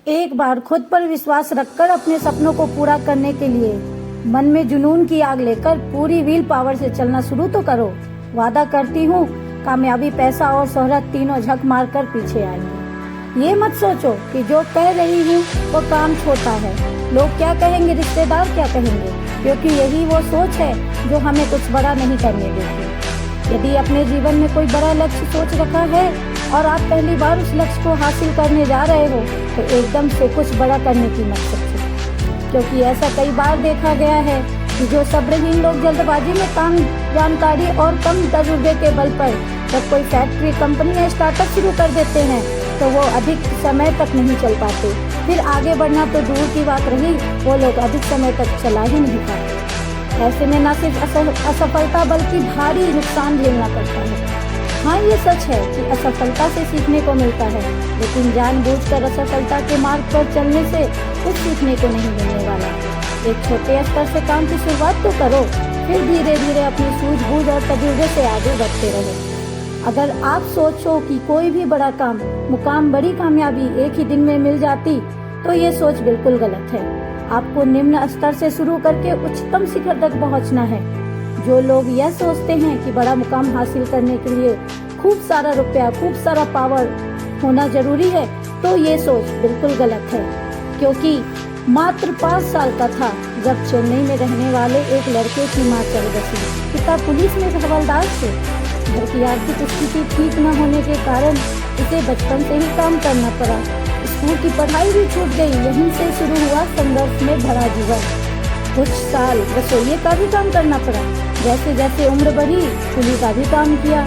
एक बार खुद पर विश्वास रखकर अपने सपनों को पूरा करने के लिए मन में जुनून की आग लेकर पूरी व्हील पावर से चलना शुरू तो करो। वादा करती हूँ कामयाबी, पैसा और शोहरत तीनों झक मारकर पीछे आएंगे। ये मत सोचो कि जो कह रही हूँ वो काम छोटा है, लोग क्या कहेंगे, रिश्तेदार क्या कहेंगे, क्योंकि यही वो सोच है जो हमें कुछ बड़ा नहीं करने देती। यदि अपने जीवन में कोई बड़ा लक्ष्य सोच रखा है और आप पहली बार उस लक्ष्य को हासिल करने जा रहे हो तो एकदम से कुछ बड़ा करने की मत सोचो, क्योंकि ऐसा कई बार देखा गया है कि जो सब्रहीन लोग जल्दबाजी में काम, जानकारी और कम तजुर्बे के बल पर जब कोई फैक्ट्री, कंपनी या स्टार्टअप शुरू कर देते हैं तो वो अधिक समय तक नहीं चल पाते। फिर आगे बढ़ना तो दूर की बात रही, वो लोग अधिक समय तक चला ही नहीं पाते। ऐसे में न सिर्फ असफलता बल्कि भारी नुकसान झेलना पड़ता है। हाँ, ये सच है कि असफलता से सीखने को मिलता है, लेकिन जानबूझकर असफलता के मार्ग पर चलने से कुछ सीखने को नहीं मिलने वाला। एक छोटे स्तर से काम की शुरुआत तो करो, फिर धीरे धीरे अपनी सूझबूझ और तजुर्बे से आगे बढ़ते रहो। अगर आप सोचो कि कोई भी बड़ा काम, मुकाम, बड़ी कामयाबी एक ही दिन में मिल जाती तो ये सोच बिल्कुल गलत है। आपको निम्न स्तर से शुरू करके उच्चतम शिखर तक पहुंचना है। जो लोग यह सोचते हैं कि बड़ा मुकाम हासिल करने के लिए खूब सारा रुपया, खूब सारा पावर होना जरूरी है, तो ये सोच बिल्कुल गलत है। क्योंकि मात्र 5 साल का था जब चेन्नई में रहने वाले एक लड़के की मां चल बसी। पिता पुलिस में हवलदार थे। घर की आर्थिक स्थिति ठीक न होने के कारण उसे बचपन से ही काम करना पड़ा। स्कूल की पढ़ाई भी छूट गई। यहीं से शुरू हुआ संघर्ष में भरा जीवन। कुछ साल रसोइये का भी काम करना पड़ा। जैसे जैसे उम्र बढ़ी, कुली का भी काम किया।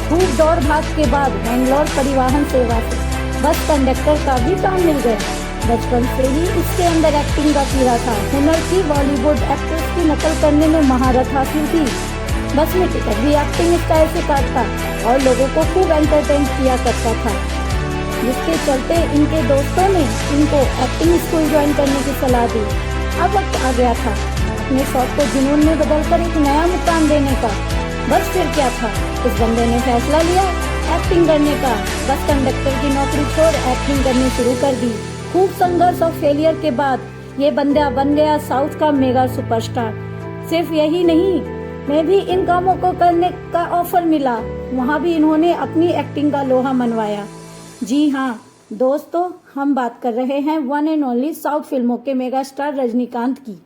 खूब दौड़ भाग के बाद बेंगलोर परिवहन सेवा से बस कंडक्टर का भी काम मिल गया। बचपन से ही इसके अंदर एक्टिंग का कीड़ा था। हुनर की बॉलीवुड एक्ट्रेस की नकल करने में महारत हासिल की। बस में टिकट भी एक्टिंग स्टाइल से काटता और लोगों को खूब एंटरटेन किया करता था, जिसके चलते इनके दोस्तों ने इनको एक्टिंग स्कूल ज्वाइन करने की सलाह दी। अब वक्त आ गया था अपने शौक को जुनून में बदलकर एक नया मुकाम देने का। बस फिर क्या था, इस बंदे ने फैसला लिया एक्टिंग करने का। बस कंडक्टर की नौकरी छोड़ एक्टिंग करनी शुरू कर दी। खूब संघर्ष और फेलियर के बाद ये बंदा बन गया साउथ का मेगा सुपरस्टार। सिर्फ यही नहीं, मैं भी इन कामों को करने का ऑफर मिला, वहाँ भी इन्होंने अपनी एक्टिंग का लोहा मनवाया। जी हाँ दोस्तों, हम बात कर रहे हैं वन एंड ओनली साउथ फिल्मों के मेगा स्टार रजनीकांत की।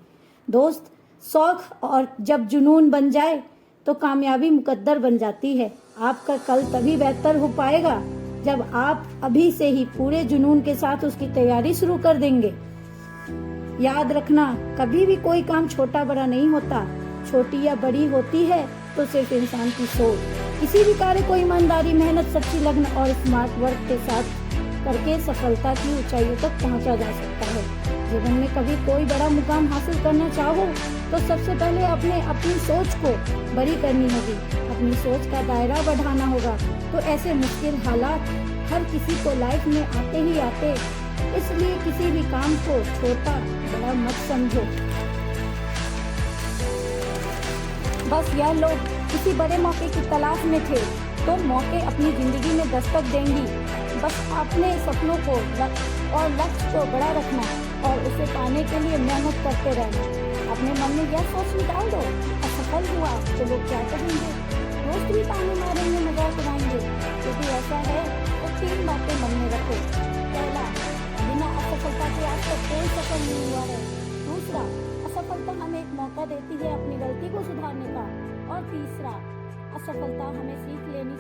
दोस्त, शौक और जब जुनून बन जाए तो कामयाबी मुकद्दर बन जाती है। आपका कल तभी बेहतर हो पाएगा जब आप अभी से ही पूरे जुनून के साथ उसकी तैयारी शुरू कर देंगे। याद रखना, कभी भी कोई काम छोटा बड़ा नहीं होता। छोटी या बड़ी होती है तो सिर्फ इंसान की सोच। किसी भी कार्य को ईमानदारी, मेहनत, सच्ची लगन और स्मार्ट वर्क के साथ करके सफलता की ऊंचाइयों तक पहुंचा जा सकता है। जीवन में कभी कोई बड़ा मुकाम हासिल करना चाहो तो सबसे पहले अपनी सोच को बड़ी करनी होगी, अपनी सोच का दायरा बढ़ाना होगा। तो ऐसे मुश्किल हालात हर किसी को लाइफ में आते ही आते, इसलिए किसी भी काम को छोटा बड़ा मत समझो। बस यह लोग किसी बड़े मौके की तलाश में थे तो मौके अपनी जिंदगी में दस्तक देंगी। बस अपने सपनों को और लक्ष्य को बड़ा रखना और उसे पाने के लिए मेहनत करते रहना। अपने मन में यह सोच निकाल दो, असफल हुआ तो लोग क्या कहेंगे। दोस्त भी ताने मारेंगे, मजाक उड़ाएंगे। यदि ऐसा है तो 3 बातें मन में रखो। पहला, बिना असफलता के आज तक कोई सफल नहीं हुआ है। दूसरा, असफलता हमें एक मौका देती है अपनी गलती को सुधारने का। और तीसरा, असफलता हमें सीख लेनी